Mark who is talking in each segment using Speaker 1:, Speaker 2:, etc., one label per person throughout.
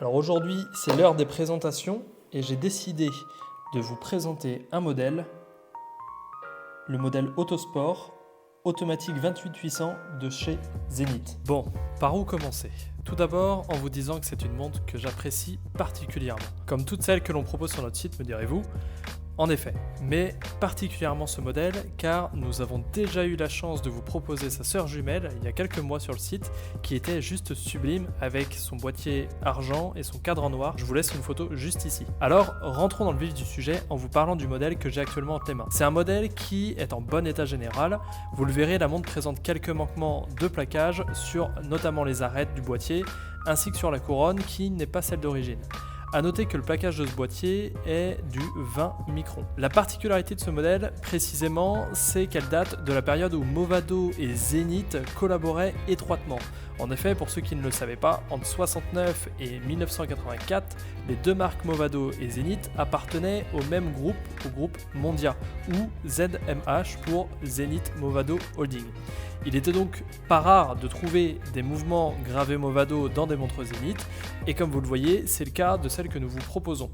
Speaker 1: Alors aujourd'hui, c'est l'heure des présentations et j'ai décidé de vous présenter un modèle, le modèle Autosport automatique 28800 de chez Zenith. Bon, par où commencer ? Tout d'abord en vous disant que c'est une montre que j'apprécie particulièrement. Comme toutes celles que l'on propose sur notre site, me direz-vous. En effet, mais particulièrement ce modèle car nous avons déjà eu la chance de vous proposer sa sœur jumelle il y a quelques mois sur le site qui était juste sublime avec son boîtier argent et son cadre en noir. Je vous laisse une photo juste ici. Alors rentrons dans le vif du sujet en vous parlant du modèle que j'ai actuellement entre les mains. C'est un modèle qui est en bon état général. Vous le verrez, la montre présente quelques manquements de plaquage sur notamment les arêtes du boîtier ainsi que sur la couronne qui n'est pas celle d'origine. A noter que le plaquage de ce boîtier est du 20 microns. La particularité de ce modèle, précisément, c'est qu'elle date de la période où Movado et Zenith collaboraient étroitement. En effet, pour ceux qui ne le savaient pas, entre 1969 et 1984, les deux marques Movado et Zenith appartenaient au même groupe, au groupe Mondia, ou ZMH pour Zenith Movado Holding. Il était donc pas rare de trouver des mouvements gravés Movado dans des montres Zenith, et comme vous le voyez, c'est le cas de celle que nous vous proposons.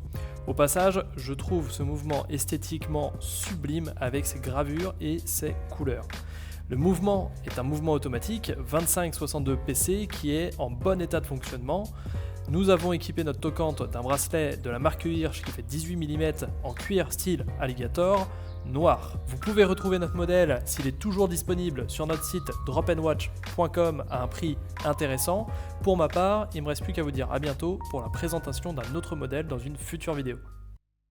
Speaker 1: Au passage, je trouve ce mouvement esthétiquement sublime avec ses gravures et ses couleurs. Le mouvement est un mouvement automatique 25-62 PC qui est en bon état de fonctionnement. Nous avons équipé notre toquante d'un bracelet de la marque Hirsch qui fait 18 mm en cuir style alligator noir. Vous pouvez retrouver notre modèle s'il est toujours disponible sur notre site dropandwatch.com à un prix intéressant. Pour ma part, il ne me reste plus qu'à vous dire à bientôt pour la présentation d'un autre modèle dans une future vidéo.